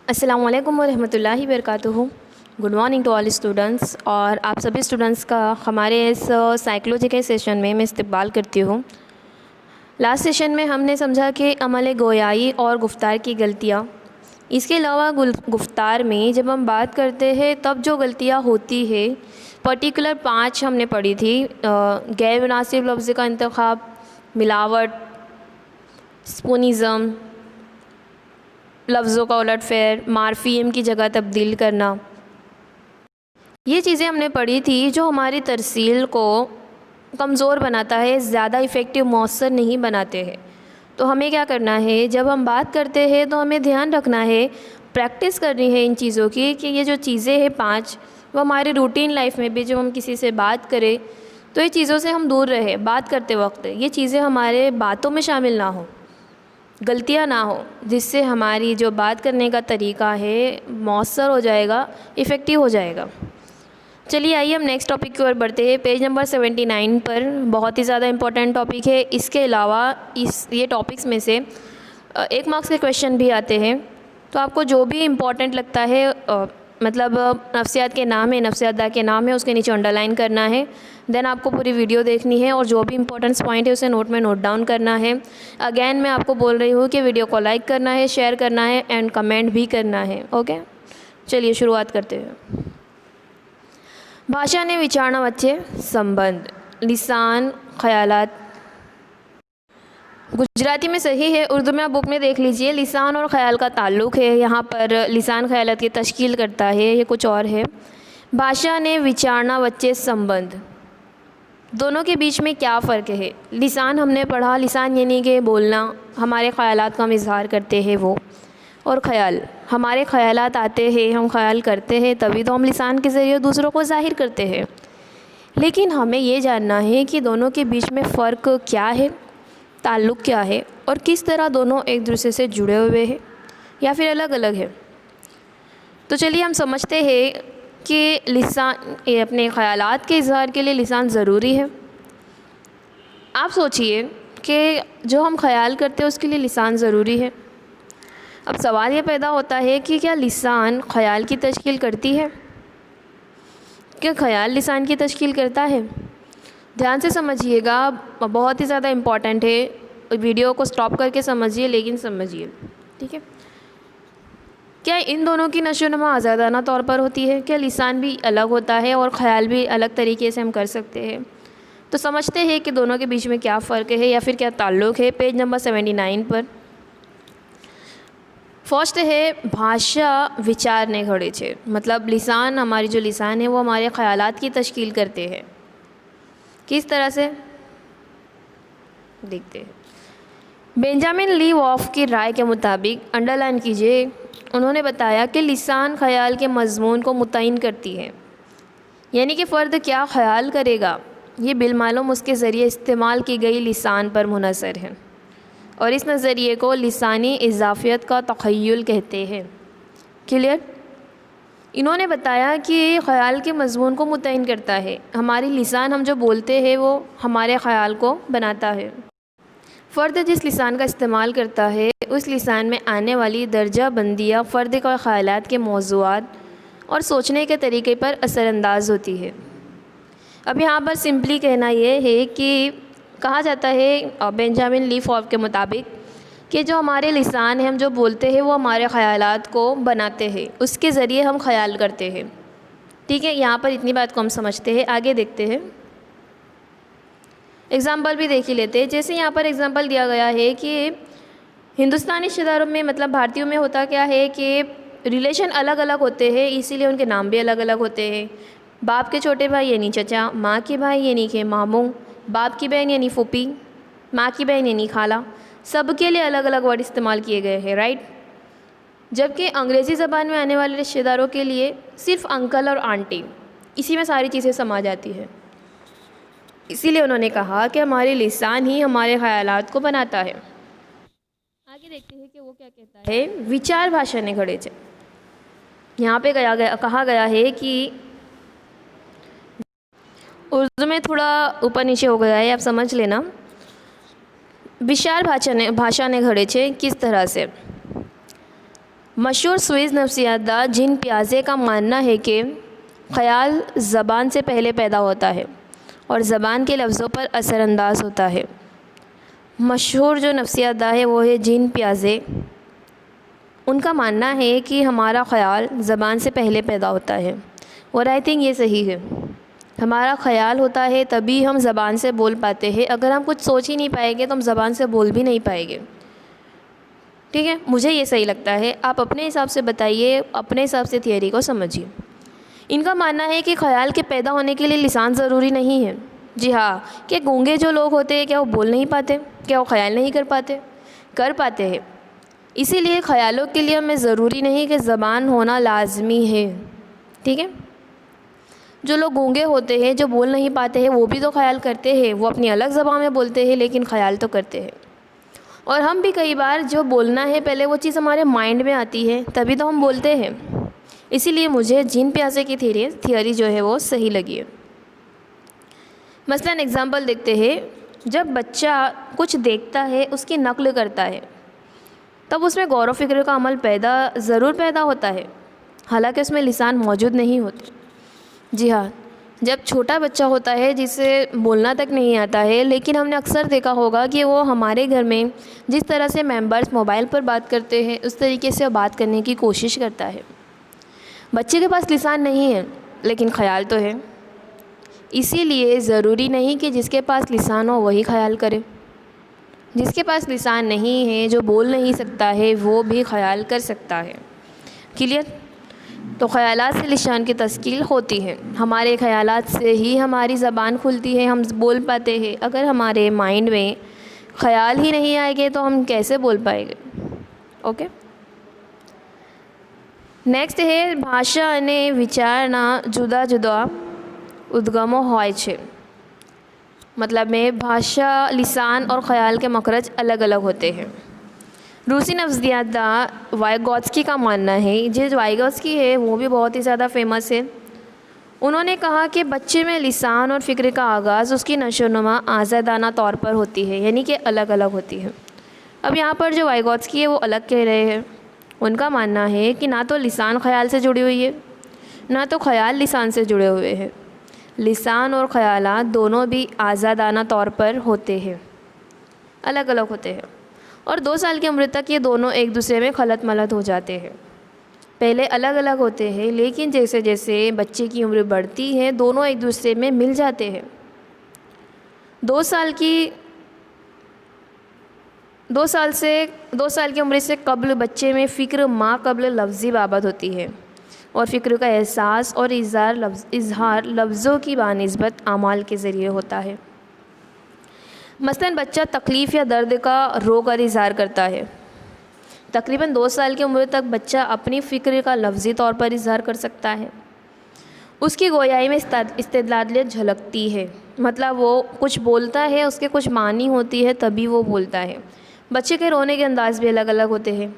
अस्सलाम वालेकुम वरहमतुल्लाहि वबरकातुहू। Good morning to all students. और आप सभी स्टूडेंट्स का हमारे इस साइकोलॉजी के सेशन में मैं इस्तकबाल करती हूँ। लास्ट सेशन में हमने समझा कि अमल गोयाई और गुफ्तार की गलतियाँ, इसके अलावा गुफ्तार में जब हम बात करते हैं तब जो गलतियाँ होती है पर्टिकुलर 5 हमने पढ़ी थी। गैर मुनासिब लफ्ज़ का इंतखाब, मिलावट, स्पूनिज़म, लफ्ज़ों का उलटफेर, मार्फीम की जगह तब्दील करना, ये चीज़ें हमने पढ़ी थी जो हमारी तरसील को कमज़ोर बनाता है, ज़्यादा इफ़ेक्टिव मौसर नहीं बनाते हैं। तो हमें क्या करना है, जब हम बात करते हैं तो हमें ध्यान रखना है, प्रैक्टिस करनी है इन चीज़ों की कि ये जो चीज़ें हैं 5, वो हमारे रूटीन लाइफ में भी जब हम किसी से बात करें तो ये चीज़ों से हम दूर रहें। बात करते वक्त ये चीज़ें हमारे बातों में शामिल ना हो, गलतियाँ ना हो, जिससे हमारी जो बात करने का तरीका है मौसर हो जाएगा, इफ़ेक्टिव हो जाएगा। चलिए आइए हम नेक्स्ट टॉपिक की ओर बढ़ते हैं। पेज नंबर 79 पर बहुत ही ज़्यादा इम्पोर्टेंट टॉपिक है। इसके अलावा ये टॉपिक्स में से 1 मार्क्स के क्वेश्चन भी आते हैं। तो आपको जो भी इम्पोर्टेंट लगता है, मतलब नफ्सियात के नाम है, नफ्सियात के नाम है, उसके नीचे अंडरलाइन करना है। देन आपको पूरी वीडियो देखनी है और जो भी इंपॉर्टेंट पॉइंट है उसे नोट में नोट डाउन करना है। अगेन मैं आपको बोल रही हूँ कि वीडियो को लाइक करना है, शेयर करना है एंड कमेंट भी करना है। ओके, चलिए शुरुआत करते हैं। भाषा ने विचारणा वच्चे संबंध, लिसान ख्यालात। गुजराती में सही है, उर्दू में आप बुक में देख लीजिए। लिसान और ख़याल का ताल्लुक़ है। यहाँ पर लिसान ख़यालात की तश्कील करता है, ये कुछ और है। भाषा ने विचारणा वच्चे संबंध, दोनों के बीच में क्या फ़र्क है। लिसान हमने पढ़ा, लिसान यानी कि बोलना, हमारे ख़यालात का हम इज़हार करते हैं वो। और ख़याल, हमारे ख़यालात आते हैं, हम ख़याल करते हैं, तभी तो हम लिसान के ज़रिए दूसरों को ज़ाहिर करते हैं। लेकिन हमें ये जानना है कि दोनों के बीच में फ़र्क क्या है, ताल्लुक़ क्या है और किस तरह दोनों एक दूसरे से जुड़े हुए हैं या फिर अलग अलग है। तो चलिए हम समझते हैं कि लिसान, अपने ख़यालात के इज़हार के लिए लिसान ज़रूरी है। आप सोचिए कि जो हम ख़याल करते हैं उसके लिए लिसान ज़रूरी है। अब सवाल ये पैदा होता है कि क्या लिसान ख़याल की तश्कील करती है? क्या ख़याल लिसान की तश्कील करता है? ध्यान से समझिएगा, बहुत ही ज़्यादा इम्पॉर्टेंट है। वीडियो को स्टॉप करके समझिए, लेकिन समझिए, ठीक है। क्या इन दोनों की नशोनुमा आज़ादाना तौर पर होती है? क्या लिसान भी अलग होता है और ख़याल भी अलग तरीके से हम कर सकते हैं? तो समझते हैं कि दोनों के बीच में क्या फ़र्क है या फिर क्या ताल्लुक़ है। पेज नंबर 79 पर फर्स्ट है, भाषा विचार ने घड़े छे। मतलब लिसान, हमारी जो लिसान है वो हमारे ख़यालात की तश्कील करते हैं। किस तरह से, देखते हैं। बेंजामिन ली वॉफ की राय के मुताबिक, अंडरलाइन कीजिए, उन्होंने बताया कि लिसान ख़याल के मज़मून को मुतय्यन करती है। यानी कि फ़र्द क्या ख़याल करेगा ये बिलमालूम उसके ज़रिए इस्तेमाल की गई लिसान पर मुनहसर है, और इस नज़रिए को लिसानी इज़ाफ़ियत का तख़य्युल कहते हैं। क्लियर। इन्होंने बताया कि ख़याल के मज़मून को मुतय्यन करता है। हमारी लिसान, हम जो बोलते हैं वो हमारे ख़याल को बनाता है। फ़र्द जिस लिसान का इस्तेमाल करता है उस लिसान में आने वाली दर्जा बंदियाँ फ़र्द का ख़यालात के मौज़ूआत और सोचने के तरीके पर असरअंदाज होती है। अब यहाँ पर सिंपली कहना ये है कि कहा जाता है बेंजामिन ली वॉफ के मुताबिक कि जो हमारे लिसान है, हम जो बोलते हैं वो हमारे ख़यालात को बनाते हैं, उसके ज़रिए हम ख़याल करते हैं। ठीक है, यहाँ पर इतनी बात को हम समझते हैं। आगे देखते हैं, एग्ज़ाम्पल भी देख ही लेते हैं। जैसे यहाँ पर एग्ज़ाम्पल दिया गया है कि हिंदुस्तानी रिश्तेदारों में, मतलब भारतीयों में होता क्या है कि रिलेशन अलग अलग होते हैं, इसीलिए उनके नाम भी अलग अलग होते हैं। बाप के छोटे भाई यानी चचा, माँ के भाई यानी कि मामू, बाप की बहन यानी फूफी, माँ की बहन यानी खाला, सबके लिए अलग अलग वर्ड इस्तेमाल किए गए हैं, राइट। जबकि अंग्रेज़ी ज़बान में आने वाले रिश्तेदारों के लिए सिर्फ अंकल और आंटी, इसी में सारी चीज़ें समा जाती है। इसीलिए उन्होंने कहा कि हमारे लिसान ही हमारे ख़यालात को बनाता है। आगे देखते हैं कि वो क्या कहता है। विचार भाषा ने घड़े छे। यहाँ पे कहा गया है कि उर्दू में थोड़ा ऊपर नीचे हो गया है, आप समझ लेना। विचार भाषा ने घड़े छे किस तरह से। मशहूर स्विस नफ्सियातदान जीन पियाजे का मानना है कि ख़याल ज़बान से पहले पैदा होता है और ज़बान के लफ्ज़ों पर असरअंदाज होता है। मशहूर जो नफ्सियातदान है वो है जीन पियाजे। उनका मानना है कि हमारा ख़याल ज़बान से पहले पैदा होता है और आई थिंक ये सही है। हमारा ख़याल होता है तभी हम ज़बान से बोल पाते हैं। अगर हम कुछ सोच ही नहीं पाएंगे तो हम ज़बान से बोल भी नहीं पाएंगे। ठीक है, मुझे ये सही लगता है। आप अपने हिसाब से बताइए, अपने हिसाब से थियरी को समझिए। इनका मानना है कि ख़याल के पैदा होने के लिए लिसान ज़रूरी नहीं है। जी हाँ, क्या गूंगे जो लोग होते हैं क्या वो बोल नहीं पाते? क्या वो ख़याल नहीं कर पाते? कर पाते हैं। इसीलिए ख़यालों के लिए हमें ज़रूरी नहीं कि ज़बान होना लाजमी है। ठीक है, जो लोग गूंगे होते हैं, जो बोल नहीं पाते हैं, वो भी तो ख़याल करते हैं। वो अपनी अलग ज़बान में बोलते हैं लेकिन ख़याल तो करते हैं। और हम भी कई बार जो बोलना है पहले वो चीज़ हमारे माइंड में आती है तभी तो हम बोलते हैं। इसीलिए मुझे जीन पियाजे की थियरी जो है वो सही लगी है। मसलन एग्ज़ाम्पल देखते हैं। जब बच्चा कुछ देखता है उसकी नकल करता है तब उसमें गौर व फिक्र का अमल ज़रूर पैदा होता है, हालांकि उसमें लिसान मौजूद नहीं होते। जी हाँ, जब छोटा बच्चा होता है जिसे बोलना तक नहीं आता है, लेकिन हमने अक्सर देखा होगा कि वो हमारे घर में जिस तरह से मेंबर्स मोबाइल पर बात करते हैं उस तरीके से बात करने की कोशिश करता है। बच्चे के पास लिसान नहीं है लेकिन ख़याल तो है। इसीलिए ज़रूरी नहीं कि जिसके पास लिसान हो वही ख़याल करे। जिसके पास लिसान नहीं है, जो बोल नहीं सकता है, वो भी ख़याल कर सकता है। क्लियर? तो ख़यालात से लिसान की तश्कील होती है। हमारे ख़यालात से ही हमारी ज़बान खुलती है, हम बोल पाते हैं। अगर हमारे माइंड में ख़याल ही नहीं आएंगे तो हम कैसे बोल पाएंगे? ओके, नेक्स्ट है भाषा અને વિચારના જુદા જુદા उद्गमों હોય છે। मतलब में भाषा, लिसान और ख़याल के मखरज अलग अलग होते हैं। रूसी नफ्सियातदान वाइगोत्स्की का मानना है, जो वाइगोत्स्की है वो भी बहुत ही ज़्यादा फेमस है। उन्होंने कहा कि बच्चे में लिसान और फ़िक्र का आगाज़ उसकी नशोनुमा आज़ादाना तौर पर होती है, यानी कि अलग अलग होती है। अब यहाँ पर जो वाइगोत्स्की है वो अलग कह रहे हैं। उनका मानना है कि ना तो लिसान ख़याल से जुड़ी हुई है, ना तो ख़याल लिसान से जुड़े हुए हैं। लिसान और ख़यालात दोनों भी आज़ादाना तौर पर होते हैं, अलग अलग होते हैं। और 2 साल की उम्र तक ये दोनों एक दूसरे में खलत मलत हो जाते हैं। पहले अलग अलग होते हैं, लेकिन जैसे जैसे बच्चे की उम्र बढ़ती है दोनों एक दूसरे में मिल जाते हैं। 2 साल की उम्र से कबल बच्चे में फ़िक्र माँ कबल लफ्ज़ी बाबत होती है और फ़िक्र का एहसास और इज़हार लफ्ज़ों की बानिस्बत आमाल के ज़रिए होता है। मसलन बच्चा तकलीफ़ या दर्द का रो कर इज़हार करता है। तकरीबन 2 साल की उम्र तक बच्चा अपनी फ़िक्र का लफ्ज़ी तौर पर इज़हार कर सकता है। उसकी गोयाई में इस्तेदलालियत झलकती है, मतलब वो कुछ बोलता है, उसके कुछ मानी होती है तभी वो बोलता है। बच्चे के रोने के अंदाज़ भी अलग अलग होते हैं,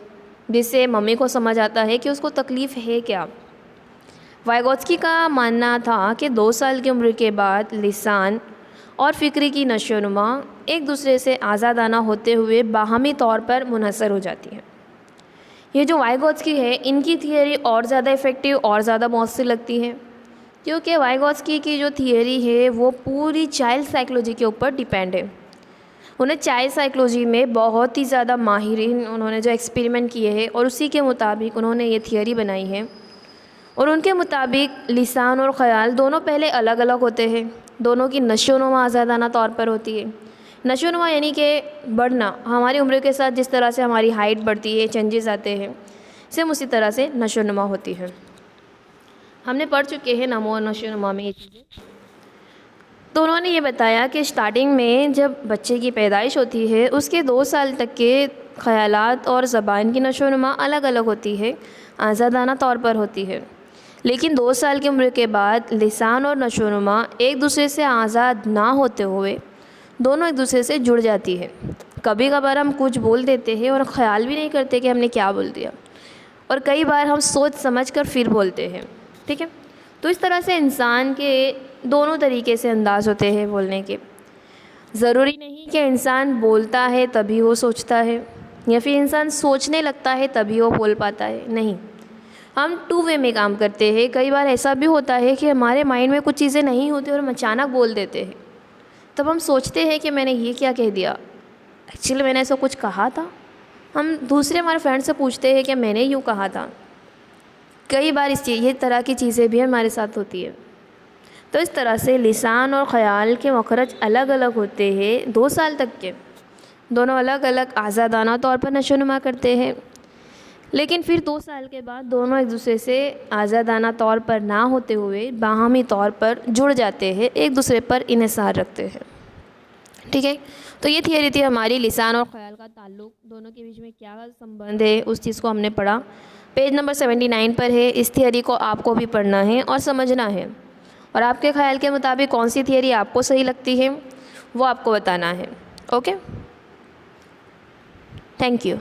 जिससे मम्मी को समझ आता है कि उसको तकलीफ़ है क्या। वाइगोत्स्की का मानना था कि 2 साल की उम्र के बाद लिसान और फ़िक्र की नशोनुमा एक दूसरे से आज़ादाना होते हुए बाहमी तौर पर मुनहसर हो जाती है। ये जो वाइगोत्स्की है इनकी थियरी और ज़्यादा इफ़ेक्टिव और ज़्यादा मौसर लगती है, क्योंकि वाइगोत्स्की की जो थियरी है वो पूरी चाइल्ड साइकोलॉजी के ऊपर डिपेंड है। उन्हें चाइल्ड साइकोलॉजी में बहुत ही ज़्यादा माहिरीन उन्होंने जो एक्सपेरिमेंट किए हैं और उसी के मुताबिक उन्होंने ये थियरी बनाई है। और उनके मुताबिक लिसान और ख़याल दोनों पहले अलग अलग होते हैं, दोनों की नशोनुमा आज़ादाना तौर पर होती है। नशोनुमा यानी कि बढ़ना, हमारी उम्र के साथ जिस तरह से हमारी हाइट बढ़ती है, चेंजेस आते हैं, सेम उसी तरह से नशोनुमा होती है। हमने पढ़ चुके हैं नमो और नशोनुमा में ये चीज़ें। तो उन्होंने ये बताया कि स्टार्टिंग में जब बच्चे की पैदाइश होती है उसके 2 साल तक के ख़यालात और ज़बान की नशोनुमा अलग अलग होती है, आज़ादाना तौर पर होती है। लेकिन 2 साल की उम्र के बाद लिसान और नशोनुमा एक दूसरे से आज़ाद ना होते हुए दोनों एक दूसरे से जुड़ जाती है। कभी कभार हम कुछ बोल देते हैं और ख़याल भी नहीं करते कि हमने क्या बोल दिया, और कई बार हम सोच समझ कर फिर बोलते हैं। ठीक है, तो इस तरह से इंसान के दोनों तरीके से अंदाज़ होते हैं बोलने के। ज़रूरी नहीं कि इंसान बोलता है तभी वो सोचता है, या फिर इंसान सोचने लगता है तभी वो बोल पाता है, नहीं। हम टू वे में काम करते हैं। कई बार ऐसा भी होता है कि हमारे माइंड में कुछ चीज़ें नहीं होती और हम अचानक बोल देते हैं। तब हम सोचते हैं कि मैंने ये क्या कह दिया, एक्चुअली मैंने ऐसा कुछ कहा था। हम दूसरे हमारे फ्रेंड से पूछते हैं कि मैंने यूँ कहा था। कई बार ये तरह की चीज़ें भी हमारे साथ होती है। तो इस तरह से लिसान और ख़याल के मखरज अलग अलग होते हैं। 2 साल तक के दोनों अलग अलग आज़ादाना तौर पर नशोनुमा करते हैं, लेकिन फिर 2 साल के बाद दोनों एक दूसरे से आज़ादाना तौर पर ना होते हुए बाहमी तौर पर जुड़ जाते हैं, एक दूसरे पर इन्हिसार रखते हैं। ठीक है, तो ये थियरी थी हमारी, लिसान और ख़याल का ताल्लुक़, दोनों के बीच में क्या संबंध है, उस चीज़ को हमने पढ़ा। पेज नंबर 79 पर है। इस थियरी को आपको भी पढ़ना है और समझना है, और आपके ख़्याल के मुताबिक कौन सी थियरी आपको सही लगती है वो आपको बताना है। Okay, thank you.